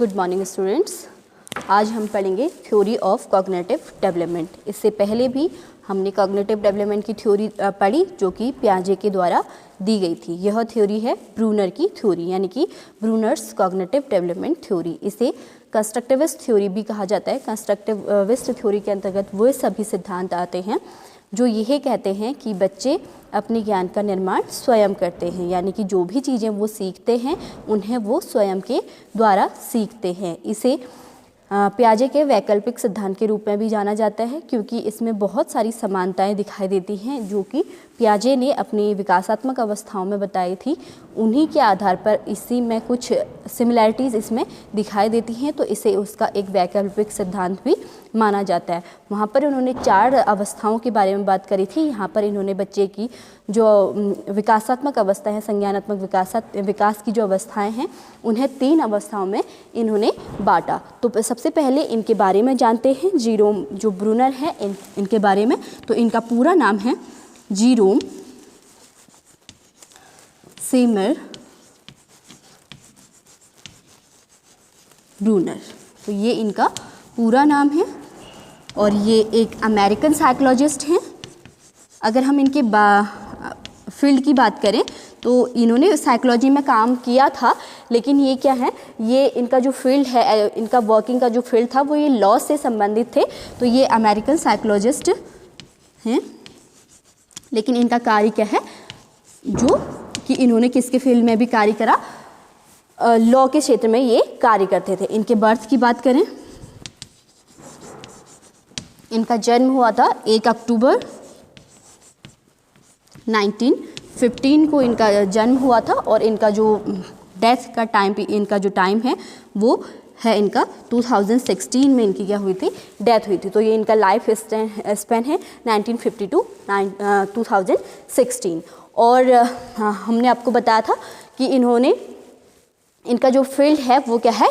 Good morning students. आज हम पढ़ेंगे थ्योरी ऑफ कॉग्निटिव डेवलपमेंट। इससे पहले भी हमने कॉग्निटिव डेवलपमेंट की थ्योरी पढ़ी जो कि पियाजे के द्वारा दी गई थी। यह थ्योरी है ब्रूनर की थ्योरी, यानी कि ब्रूनर्स कॉग्निटिव डेवलपमेंट थ्योरी। इसे कंस्ट्रक्टिविस्ट थ्योरी भी कहा जाता है। कंस्ट्रक्टिविस्ट थ्योरी के अंतर्गत वो सभी सिद्धांत आते हैं जो यह कहते हैं कि बच्चे अपने ज्ञान का निर्माण स्वयं करते हैं, यानी कि जो भी चीज़ें वो सीखते हैं उन्हें वो स्वयं के द्वारा सीखते हैं। इसे पियाजे के वैकल्पिक सिद्धांत के रूप में भी जाना जाता है, क्योंकि इसमें बहुत सारी समानताएं दिखाई देती हैं जो कि पियाजे ने अपनी विकासात्मक अवस्थाओं में बताई थी। उन्हीं के आधार पर इसी में कुछ सिमिलैरिटीज़ इसमें दिखाई देती हैं, तो इसे उसका एक वैकल्पिक सिद्धांत भी माना जाता है। वहाँ पर उन्होंने 4 अवस्थाओं के बारे में बात करी थी। यहाँ पर इन्होंने बच्चे की जो विकासात्मक अवस्था है, संज्ञानात्मक विकास की जो अवस्थाएं हैं, उन्हें 3 अवस्थाओं में इन्होंने बांटा। तो सबसे पहले इनके बारे में जानते हैं, जीरोम जो ब्रूनर है इनके बारे में। तो इनका पूरा नाम है जीरोम सेमर ब्रूनर। तो ये इनका पूरा नाम है और ये एक अमेरिकन साइकोलॉजिस्ट हैं। अगर हम इनके फील्ड की बात करें तो इन्होंने साइकोलॉजी में काम किया था, लेकिन ये क्या है, ये इनका जो फील्ड है, इनका वर्किंग का जो फील्ड था वो ये लॉ से संबंधित थे। तो ये अमेरिकन साइकोलॉजिस्ट हैं, लेकिन इनका कार्य क्या है, जो कि इन्होंने किसके फील्ड में भी कार्य करा, लॉ के क्षेत्र में ये कार्य करते थे। इनके बर्थ की बात करें, इनका जन्म हुआ था 1 अक्टूबर 1915 को इनका जन्म हुआ था, और इनका जो डेथ का टाइम, इनका जो टाइम है वो है इनका 2016 में इनकी क्या हुई थी, डेथ हुई थी। तो ये इनका लाइफ स्पैन है 1950 to 2016। और हमने आपको बताया था कि इनका जो फील्ड है वो क्या है,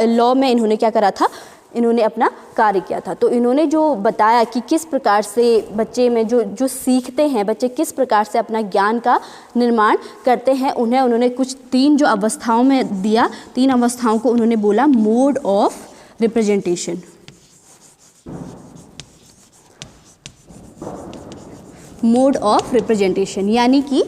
लॉ में इन्होंने क्या करा था, इन्होंने अपना कार्य किया था। तो इन्होंने जो बताया कि किस प्रकार से बच्चे में जो सीखते हैं, बच्चे किस प्रकार से अपना ज्ञान का निर्माण करते हैं, उन्होंने कुछ 3 जो अवस्थाओं में दिया। 3 अवस्थाओं को उन्होंने बोला mode of representation. Mode of representation यानी कि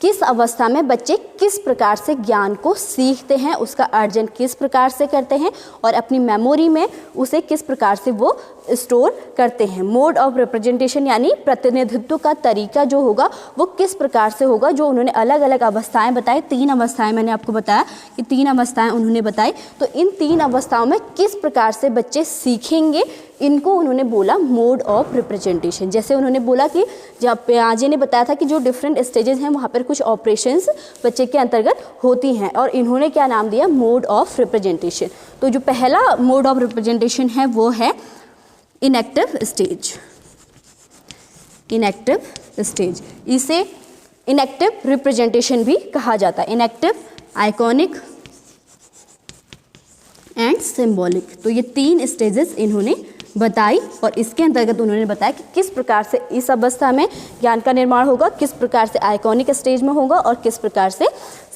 किस अवस्था में बच्चे किस प्रकार से ज्ञान को सीखते हैं, उसका अर्जन किस प्रकार से करते हैं और अपनी मेमोरी में उसे किस प्रकार से वो स्टोर करते हैं। मोड ऑफ रिप्रेजेंटेशन यानी प्रतिनिधित्व का तरीका जो होगा वो किस प्रकार से होगा, जो उन्होंने अलग अलग अवस्थाएं बताई। 3 अवस्थाएं मैंने आपको बताया कि 3 अवस्थाएं उन्होंने बताई। तो इन 3 अवस्थाओं में किस प्रकार से बच्चे सीखेंगे, इनको उन्होंने बोला मोड ऑफ रिप्रेजेंटेशन। जैसे उन्होंने बोला कि जब पियाजे ने बताया था कि जो डिफरेंट स्टेजेस हैं वहाँ पर कुछ ऑपरेशंस बच्चे के अंतर्गत होती हैं, और इन्होंने क्या नाम दिया, मोड ऑफ रिप्रेजेंटेशन। तो जो पहला मोड ऑफ रिप्रेजेंटेशन है वो है इनएक्टिव स्टेज। इनएक्टिव स्टेज, इसे इनएक्टिव रिप्रेजेंटेशन भी कहा जाता है। Inactive, iconic and symbolic. तो ये 3 स्टेजेस इन्होंने बताई, और इसके अंतर्गत उन्होंने बताया कि किस प्रकार से इस अवस्था में ज्ञान का निर्माण होगा, किस प्रकार से आइकॉनिक स्टेज में होगा और किस प्रकार से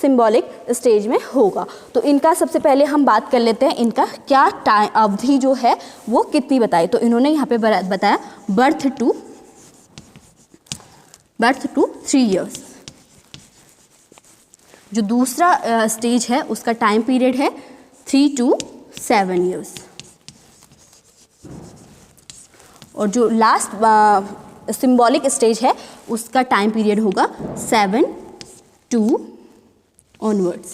सिंबॉलिक स्टेज में होगा। तो इनका सबसे पहले हम बात कर लेते हैं, इनका क्या टाइम अवधि जो है वो कितनी बताई। तो इन्होंने यहाँ पे बताया बर्थ टू 3 इयर्स। जो दूसरा स्टेज है उसका टाइम पीरियड है 3 to 7 इयर्स, और जो लास्ट सिंबॉलिक स्टेज है उसका टाइम पीरियड होगा 7 to ऑनवर्ड्स।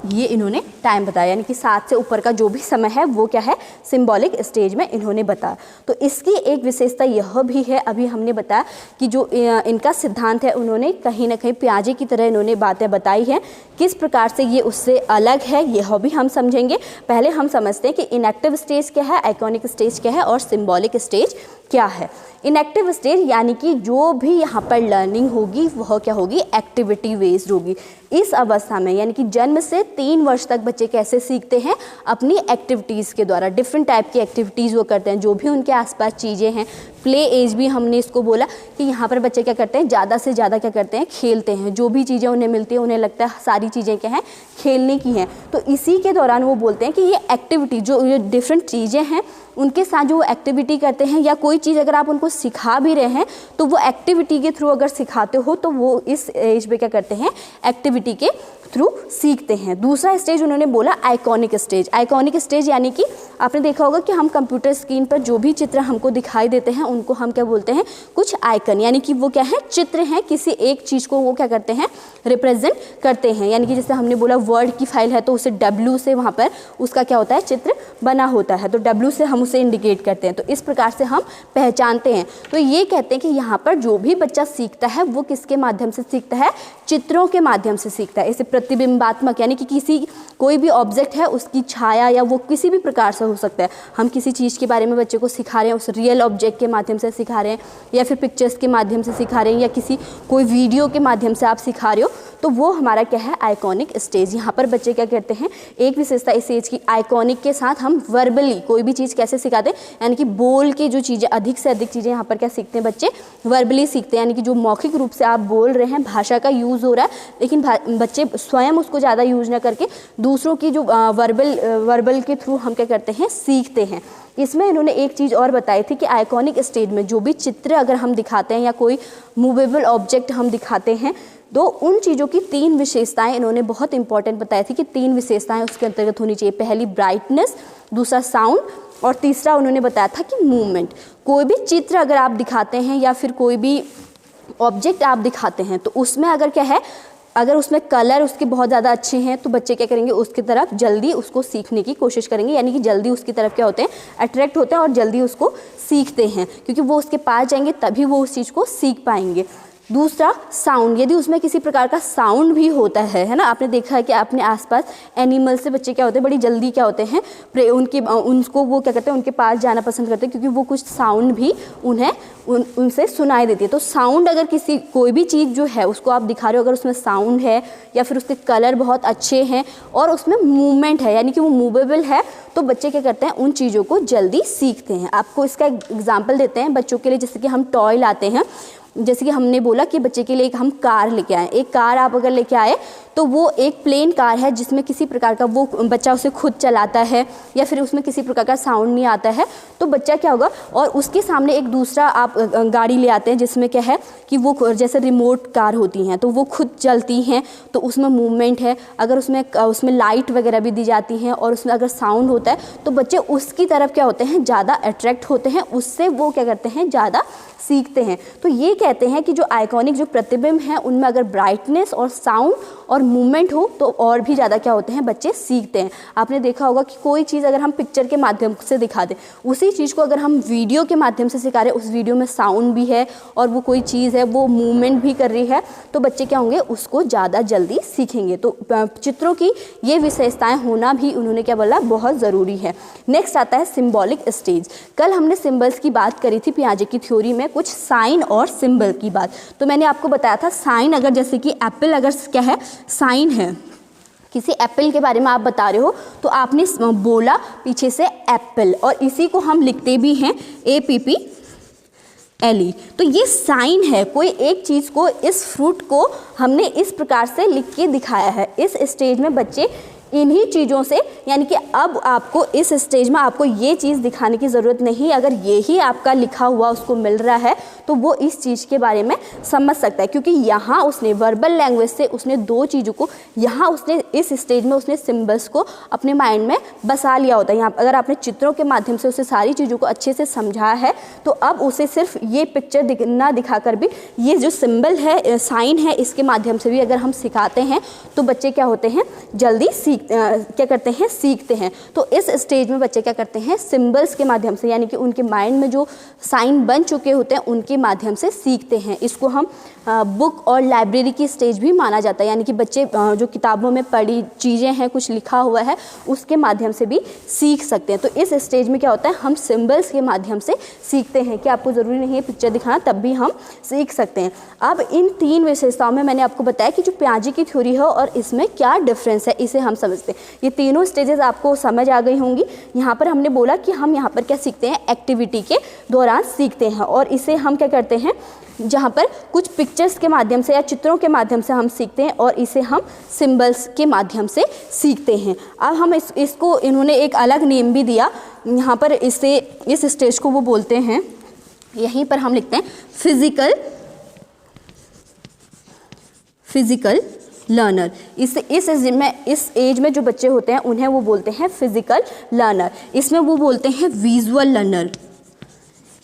ये इन्होंने टाइम बताया, यानी कि 7 से ऊपर का जो भी समय है वो क्या है, सिंबॉलिक स्टेज में इन्होंने बताया। तो इसकी एक विशेषता यह भी है, अभी हमने बताया कि जो इनका सिद्धांत है उन्होंने कहीं ना कहीं पियाजे की तरह इन्होंने बातें बताई हैं। किस प्रकार से ये उससे अलग है यह भी हम समझेंगे। पहले हम समझते हैं कि इनएक्टिव स्टेज क्या है, आइकॉनिक स्टेज क्या है और सिंबॉलिक स्टेज क्या है। इनएक्टिव स्टेज यानी कि जो भी यहाँ पर लर्निंग होगी वह क्या होगी, एक्टिविटी बेस्ड होगी। इस अवस्था में यानी कि जन्म से 3 वर्ष तक बच्चे कैसे सीखते हैं, अपनी एक्टिविटीज़ के द्वारा। डिफरेंट टाइप की एक्टिविटीज़ वो करते हैं, जो भी उनके आसपास चीज़ें हैं। प्ले एज भी हमने इसको बोला कि यहाँ पर बच्चे क्या करते हैं, ज़्यादा से ज़्यादा क्या करते हैं, खेलते हैं। जो भी चीज़ें उन्हें मिलती हैं उन्हें लगता है सारी चीज़ें क्या हैं, खेलने की हैं। तो इसी के दौरान वो बोलते हैं कि ये एक्टिविटी जो डिफरेंट चीज़ें हैं उनके साथ जो वो एक्टिविटी करते हैं, या कोई चीज़ अगर आप उनको सिखा भी रहे हैं तो वो एक्टिविटी के थ्रू अगर सिखाते हो तो वो इस एज पे क्या करते हैं, एक्टिविटी के थ्रू सीखते हैं। दूसरा स्टेज उन्होंने बोला आइकॉनिक स्टेज। आइकॉनिक स्टेज यानी कि आपने देखा होगा कि हम कंप्यूटर स्क्रीन पर जो भी चित्र हमको दिखाई देते हैं उनको हम क्या बोलते हैं, कुछ आइकन, यानी कि वो क्या है, चित्र हैं, किसी एक चीज़ को वो क्या करते हैं, रिप्रेजेंट करते हैं। यानी कि जैसे हमने बोला वर्ड की फाइल है तो उसे W से वहाँ पर उसका क्या होता है, चित्र बना होता है, तो W से हम उसे इंडिकेट करते हैं। तो इस प्रकार से हम पहचानते हैं। तो ये कहते हैं कि यहाँ पर जो भी बच्चा सीखता है वो किसके माध्यम से सीखता है, चित्रों के माध्यम से सीखता है। इसे प्रतिबिंबात्मक यानी कि कोई भी ऑब्जेक्ट है उसकी छाया या वो किसी भी प्रकार से हो सकता है। हम किसी चीज़ के बारे में बच्चे को सिखा रहे हैं, उस रियल ऑब्जेक्ट के माध्यम से सिखा रहे हैं, या फिर पिक्चर्स के माध्यम से सिखा रहे हैं, या कोई वीडियो के माध्यम से आप सिखा रहे हो, तो वो हमारा क्या है, आइकॉनिक स्टेज। यहाँ पर बच्चे क्या करते हैं, एक विशेषता इस एज की, आइकॉनिक के साथ हम वर्बली कोई भी चीज़ कैसे सिखाते हैं, यानी कि बोल के जो चीज़ें, अधिक से अधिक चीज़ें यहाँ पर क्या सीखते हैं बच्चे, वर्बली सीखते हैं। यानी कि जो मौखिक रूप से आप बोल रहे हैं, भाषा का यूज़ हो रहा है, लेकिन बच्चे स्वयं उसको ज़्यादा यूज ना करके दूसरों की जो वर्बल के थ्रू हम क्या करते हैं, सीखते हैं। इसमें इन्होंने एक चीज़ और बताई थी कि आइकॉनिक स्टेज में जो भी चित्र अगर हम दिखाते हैं या कोई मूवेबल ऑब्जेक्ट हम दिखाते हैं, तो उन चीज़ों की 3 विशेषताएं इन्होंने बहुत इंपॉर्टेंट बताई थी कि 3 विशेषताएं उसके अंतर्गत होनी चाहिए। पहली ब्राइटनेस, दूसरा साउंड, और तीसरा उन्होंने बताया था कि मूवमेंट। कोई भी चित्र अगर आप दिखाते हैं या फिर कोई भी ऑब्जेक्ट आप दिखाते हैं तो उसमें अगर क्या है, अगर उसमें कलर उसके बहुत ज़्यादा अच्छे हैं तो बच्चे क्या करेंगे, उसकी तरफ जल्दी उसको सीखने की कोशिश करेंगे, यानी कि जल्दी उसकी तरफ क्या होते हैं, अट्रैक्ट होते हैं और जल्दी उसको सीखते हैं, क्योंकि वो उसके पास जाएंगे तभी वो उस चीज़ को सीख पाएंगे। दूसरा साउंड, यदि उसमें किसी प्रकार का साउंड भी होता है ना, आपने देखा है कि अपने आसपास एनिमल से बच्चे क्या होते हैं, बड़ी जल्दी क्या होते हैं, उनको वो क्या करते हैं, उनके पास जाना पसंद करते हैं, क्योंकि वो कुछ साउंड भी उनसे सुनाई देती है। तो साउंड अगर कोई भी चीज़ जो है उसको आप दिखा रहे हो, अगर उसमें साउंड है या फिर उसके कलर बहुत अच्छे हैं और उसमें मूवमेंट है, यानी कि वो मूवेबल है, तो बच्चे क्या करते हैं, उन चीज़ों को जल्दी सीखते हैं। आपको इसका एग्जाम्पल देते हैं बच्चों के लिए, जैसे कि हम टॉय लाते हैं, जैसे कि हमने बोला कि बच्चे के लिए एक हम कार लेके आए। एक कार आप अगर लेके आए तो वो एक प्लेन कार है जिसमें किसी प्रकार का वो बच्चा उसे खुद चलाता है या फिर उसमें किसी प्रकार का साउंड नहीं आता है, तो बच्चा क्या होगा, और उसके सामने एक दूसरा आप गाड़ी ले आते हैं जिसमें क्या है कि वो जैसे रिमोट कार होती हैं तो वो खुद चलती हैं, तो उसमें मूवमेंट है। अगर उसमें लाइट वगैरह भी दी जाती हैं और उसमें अगर साउंड होता है तो बच्चे उसकी तरफ क्या होते हैं, ज़्यादा अट्रैक्ट होते हैं, उससे वो क्या करते हैं, ज़्यादा सीखते हैं। तो ये कहते हैं कि जो आइकॉनिक जो प्रतिबिंब हैं उनमें अगर ब्राइटनेस और साउंड और मूवमेंट हो तो और भी ज़्यादा क्या होते हैं, बच्चे सीखते हैं। आपने देखा होगा कि कोई चीज़ अगर हम पिक्चर के माध्यम से दिखा दें, उसी चीज़ को अगर हम वीडियो के माध्यम से सिखा रहे हैं, उस वीडियो में साउंड भी है और वो कोई चीज़ है वो मूवमेंट भी कर रही है, तो बच्चे क्या होंगे, उसको ज़्यादा जल्दी सीखेंगे। तो चित्रों की ये विशेषताएँ होना भी उन्होंने क्या बोला, बहुत ज़रूरी है। नेक्स्ट आता है सिम्बॉलिक स्टेज। कल हमने सिम्बल्स की बात करी थी पियाजे की थ्योरी में, कुछ साइन और सिंबल की बात। तो मैंने आपको बताया था साइन, अगर जैसे कि एप्पल अगर क्या है, साइन है, किसी एप्पल के बारे में आप बता रहे हो तो आपने बोला पीछे से एप्पल, और इसी को हम लिखते भी हैं APPLE। तो ये साइन है, कोई एक चीज़ को, इस फ्रूट को हमने इस प्रकार से लिख के दिखाया है। इस स्टेज में बच्चे इन्हीं चीज़ों से, यानी कि अब आपको इस स्टेज में आपको ये चीज़ दिखाने की ज़रूरत नहीं, अगर यही आपका लिखा हुआ उसको मिल रहा है तो वो इस चीज़ के बारे में समझ सकता है, क्योंकि यहाँ उसने वर्बल लैंग्वेज से उसने 2 चीज़ों को, यहाँ उसने इस स्टेज में उसने सिम्बल्स को अपने माइंड में बसा लिया होता है। यहाँ अगर आपने चित्रों के माध्यम से उसे सारी चीज़ों को अच्छे से समझा है तो अब उसे सिर्फ ये पिक्चर ना दिखाकर भी ये जो सिम्बल है, साइन है, इसके माध्यम से भी अगर हम सिखाते हैं तो बच्चे क्या होते हैं, जल्दी सीख क्या करते हैं, सीखते हैं। तो इस स्टेज में बच्चे क्या करते हैं, सिंबल्स के माध्यम से, यानी कि उनके माइंड में जो साइन बन चुके होते हैं उनके माध्यम से सीखते हैं। इसको हम बुक और लाइब्रेरी की स्टेज भी माना जाता है, यानी कि बच्चे जो किताबों में पढ़ी चीज़ें हैं, कुछ लिखा हुआ है, उसके माध्यम से भी सीख सकते हैं। तो इस स्टेज में क्या होता है, हम सिंबल्स के माध्यम से सीखते हैं कि आपको ज़रूरी नहीं है पिक्चर दिखाना, तब भी हम सीख सकते हैं। अब इन 3 विशेषताओं में मैंने आपको बताया कि जो पियाजे की थ्योरी है और इसमें क्या डिफरेंस है, इसे हम समझते हैं। ये तीनों स्टेजेस आपको समझ आ गई होंगी। यहाँ पर हमने बोला कि हम यहाँ पर क्या सीखते हैं, एक्टिविटी के दौरान सीखते हैं, और इसे हम क्या करते हैं, जहाँ पर कुछ पिक्चर्स के माध्यम से या चित्रों के माध्यम से हम सीखते हैं, और इसे हम सिंबल्स के माध्यम से सीखते हैं। अब हम इसको इन्होंने एक अलग नेम भी दिया यहाँ पर, इस स्टेज को वो बोलते हैं, यहीं पर हम लिखते हैं फिजिकल लर्नर। इस एज में जो बच्चे होते हैं उन्हें वो बोलते हैं फिजिकल लर्नर। इसमें वो बोलते हैं विजुअल लर्नर,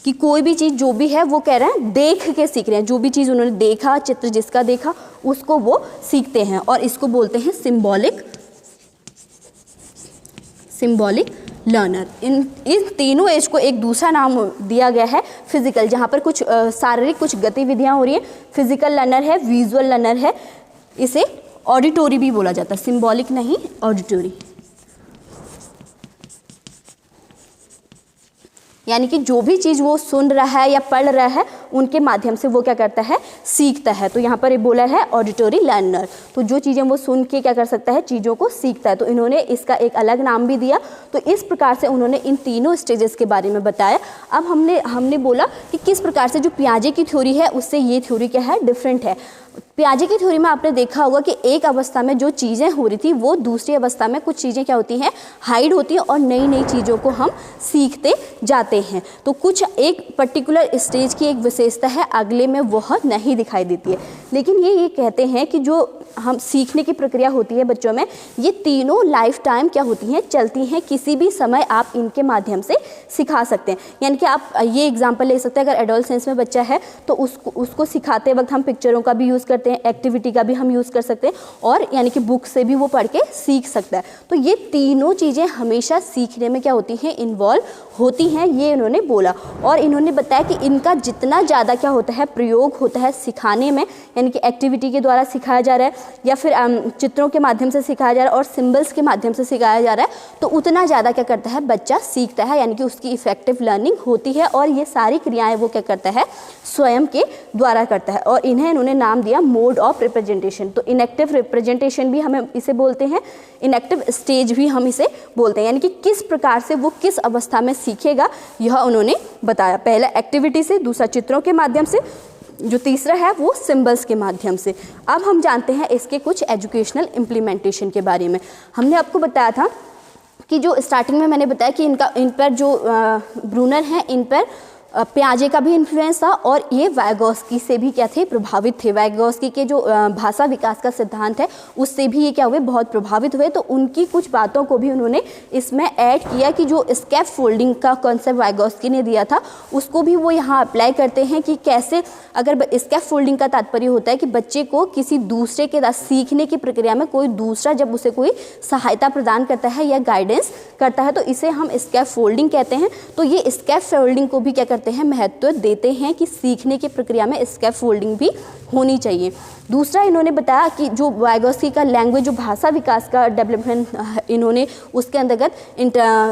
कि कोई भी चीज़ जो भी है वो कह रहे हैं देख के सीख रहे हैं, जो भी चीज़ उन्होंने देखा, चित्र जिसका देखा उसको वो सीखते हैं, और इसको बोलते हैं सिंबॉलिक लर्नर। इन तीनों एज को एक दूसरा नाम दिया गया है फिजिकल, जहाँ पर कुछ शारीरिक कुछ गतिविधियाँ हो रही हैं, फिजिकल लर्नर है, विजुअल लर्नर है, इसे ऑडिटोरी भी बोला जाता है, सिंबॉलिक नहीं, ऑडिटोरी। यानी कि जो भी चीज़ वो सुन रहा है या पढ़ रहा है उनके माध्यम से वो क्या करता है, सीखता है। तो यहाँ पर ये बोला है ऑडिटोरी लर्नर, तो जो चीज़ें वो सुन के क्या कर सकता है, चीज़ों को सीखता है। तो इन्होंने इसका एक अलग नाम भी दिया। तो इस प्रकार से उन्होंने इन तीनों स्टेजेस के बारे में बताया। अब हमने बोला कि किस प्रकार से जो पियाजे की थ्योरी है उससे ये थ्योरी क्या है, डिफरेंट है। पियाजे की थ्योरी में आपने देखा होगा कि एक अवस्था में जो चीज़ें हो रही थी वो दूसरी अवस्था में कुछ चीज़ें क्या होती हैं, हाइड होती हैं, और नई नई चीज़ों को हम सीखते जाते हैं। तो कुछ एक पर्टिकुलर स्टेज की एक विशेषता है, अगले में वह नहीं दिखाई देती है। लेकिन ये कहते हैं कि जो हम सीखने की प्रक्रिया होती है बच्चों में, ये तीनों लाइफ टाइम क्या होती हैं, चलती हैं, किसी भी समय आप इनके माध्यम से सिखा सकते हैं। यानी कि आप ये एग्जांपल ले सकते हैं, अगर एडोलसेंस में बच्चा है तो उसको सिखाते वक्त हम पिक्चरों का भी यूज़ करते हैं, एक्टिविटी का भी हम यूज़ कर सकते हैं, और यानी कि बुक से भी वो पढ़ के सीख सकता है। तो ये तीनों चीज़ें हमेशा सीखने में क्या होती हैं, इन्वॉल्व होती हैं, ये इन्होंने बोला। और इन्होंने बताया कि इनका जितना ज़्यादा क्या होता है, प्रयोग होता है सिखाने में, यानी कि एक्टिविटी के द्वारा सिखाया जा रहा है या फिर चित्रों के माध्यम से सिखाया जा रहा है और सिंबल्स के माध्यम से सिखाया जा रहा है, तो उतना ज़्यादा क्या करता है, बच्चा सीखता है, यानी कि उसकी इफेक्टिव लर्निंग होती है। और ये सारी क्रियाएं वो क्या करता है, स्वयं के द्वारा करता है। और इन्हें इन्होंने नाम दिया मोड ऑफ रिप्रेजेंटेशन। तो इनएक्टिव रिप्रेजेंटेशन भी हमें इसे बोलते हैं, इनएक्टिव स्टेज भी हम इसे बोलते हैं, यानी कि किस प्रकार से वो किस अवस्था में सीखेगा यह उन्होंने बताया। पहला एक्टिविटी से, दूसरा चित्रों के माध्यम से, जो तीसरा है वो सिंबल्स के माध्यम से। अब हम जानते हैं इसके कुछ एजुकेशनल इम्प्लीमेंटेशन के बारे में। हमने आपको बताया था कि जो स्टार्टिंग में मैंने बताया कि इन पर जो ब्रूनर हैं, इन पर पियाजे का भी इन्फ्लुएंस था, और ये वाइगोस्की से भी क्या थे, प्रभावित थे। वाइगोस्की के जो भाषा विकास का सिद्धांत है उससे भी ये क्या हुए, बहुत प्रभावित हुए। तो उनकी कुछ बातों को भी उन्होंने इसमें ऐड किया कि जो स्कैफ फोल्डिंग का कॉन्सेप्ट वाइगोस्की ने दिया था उसको भी वो यहाँ अप्लाई करते हैं कि कैसे, अगर स्कैफ फोल्डिंग का तात्पर्य होता है कि बच्चे को किसी दूसरे के सीखने की प्रक्रिया में कोई दूसरा जब उसे कोई सहायता प्रदान करता है या गाइडेंस करता है तो इसे हम स्कैफ फोल्डिंग कहते हैं। तो ये स्कैफ फोल्डिंग को भी क्या करते हैं, महत्व देते हैं कि सीखने की प्रक्रिया में स्कैफ फोल्डिंग भी होनी चाहिए। दूसरा इन्होंने बताया कि जो वाइगोस्की का लैंग्वेज, जो भाषा विकास का डेवलपमेंट इन्होंने उसके अंतर्गत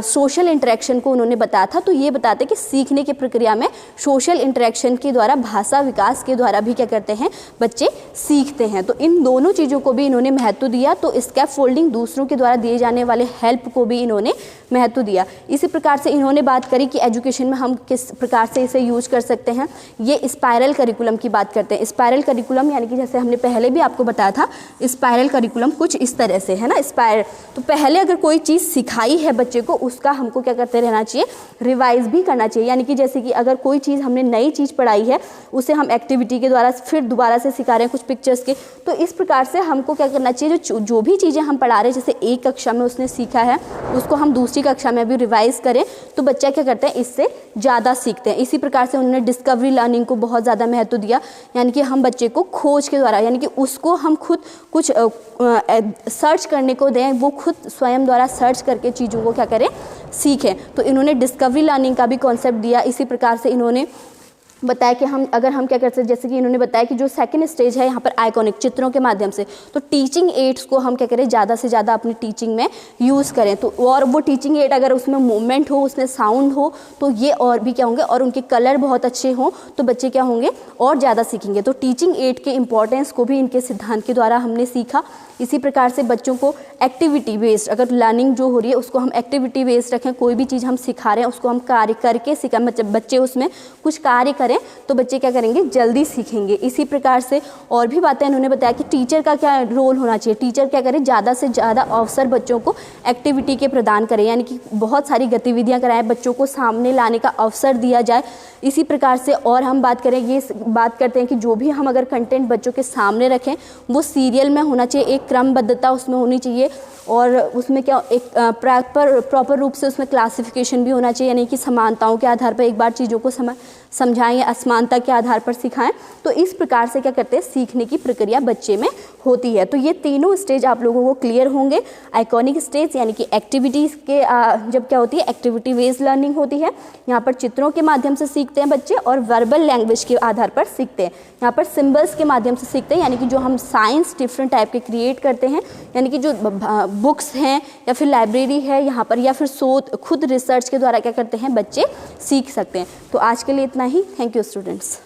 सोशल इंटरेक्शन को उन्होंने बताया था। तो ये बताते कि सीखने की प्रक्रिया में सोशल इंटरेक्शन के द्वारा, भाषा विकास के द्वारा भी क्या करते हैं, बच्चे सीखते हैं। तो इन दोनों चीज़ों को भी इन्होंने महत्व दिया। तो स्कैफ फोल्डिंग, दूसरों के द्वारा दिए जाने वाले हेल्प को भी इन्होंने महत्व दिया। इसी प्रकार से इन्होंने बात करी कि एजुकेशन में हम किस प्रकार से इसे यूज कर सकते हैं। ये स्पाइरल करिकुलम की बात करते हैं। स्पाइरल करिकुलम यानी कि जैसे हमने पहले भी आपको बताया था, स्पाइरल करिकुलम कुछ इस तरह से है ना, स्पाइरल। तो पहले अगर कोई चीज़ सिखाई है बच्चे को, उसका हमको क्या करते रहना चाहिए, रिवाइज भी करना चाहिए। यानी कि जैसे कि अगर कोई चीज़ हमने नई चीज़ पढ़ाई है, उसे हम एक्टिविटी के द्वारा फिर दोबारा से सिखा रहे हैं कुछ पिक्चर्स के, तो इस प्रकार से हमको क्या करना चाहिए, जो भी चीज़ें हम पढ़ा रहे हैं, जैसे एक कक्षा में उसने सीखा है उसको हम दूसरी कक्षा में भी रिवाइज करें, तो बच्चा क्या करता है, इससे ज़्यादा सीखते हैं। इसी प्रकार से उन्होंने डिस्कवरी लर्निंग को बहुत ज़्यादा महत्व दिया। यानी कि हम बच्चों बच्चे को खोज के द्वारा, यानी कि उसको हम खुद कुछ सर्च करने को दें, वो खुद स्वयं द्वारा सर्च करके चीज़ों को क्या करें, सीखें। तो इन्होंने डिस्कवरी लर्निंग का भी कॉन्सेप्ट दिया। इसी प्रकार से इन्होंने बताया कि हम क्या कर सकते हैं, जैसे कि इन्होंने बताया कि जो सेकंड स्टेज है यहाँ पर आइकॉनिक चित्रों के माध्यम से, तो टीचिंग एड्स को हम क्या करें, ज़्यादा से ज़्यादा अपनी टीचिंग में यूज़ करें। तो और वो टीचिंग एड अगर उसमें मूवमेंट हो, उसमें साउंड हो, तो ये और भी क्या होंगे, और उनके कलर बहुत अच्छे हों तो बच्चे क्या होंगे, और ज़्यादा सीखेंगे। तो टीचिंग एड के इंपॉर्टेंस को भी इनके सिद्धांत के द्वारा हमने सीखा। इसी प्रकार से बच्चों को एक्टिविटी बेस्ड, अगर लर्निंग जो हो रही है उसको हम एक्टिविटी बेस्ड रखें, कोई भी चीज़ हम सिखा रहे हैं उसको हम कार्य करके सिखाएं, बच्चे उसमें कुछ कार्य करें तो बच्चे क्या करेंगे, जल्दी सीखेंगे। इसी प्रकार से और भी बातें उन्होंने बताया कि टीचर का क्या रोल होना चाहिए। टीचर क्या करें, ज़्यादा से ज़्यादा अवसर बच्चों को एक्टिविटी के प्रदान करें, यानी कि बहुत सारी गतिविधियाँ कराएं, बच्चों को सामने लाने का अवसर दिया जाए। इसी प्रकार से और हम बात करें, ये बात करते हैं कि जो भी हम अगर कंटेंट बच्चों के सामने रखें वो सीरियल में होना चाहिए, एक क्रमबद्धता उसमें होनी चाहिए, और उसमें क्या एक प्रॉपर रूप से उसमें क्लासिफिकेशन भी होना चाहिए, यानी कि समानताओं के आधार पर एक बार चीज़ों को समझाएं या असमानता के आधार पर सिखाएं। तो इस प्रकार से क्या करते हैं, सीखने की प्रक्रिया बच्चे में होती है। तो ये तीनों स्टेज आप लोगों को क्लियर होंगे। आइकॉनिक स्टेज यानी कि एक्टिविटीज़ के जब क्या होती है, एक्टिविटी बेस्ड लर्निंग होती है, यहाँ पर चित्रों के माध्यम से सीखते हैं बच्चे, और वर्बल लैंग्वेज के आधार पर सीखते हैं। यहाँ पर सिम्बल्स के माध्यम से सीखते हैं, यानी कि जो हम साइंस डिफरेंट टाइप के क्रिएट करते हैं, यानी कि जो बुक्स हैं या फिर लाइब्रेरी है यहाँ पर, या फिर शोध खुद रिसर्च के द्वारा क्या करते हैं बच्चे सीख सकते हैं। तो आज के लिए इतना ही। Thank you students.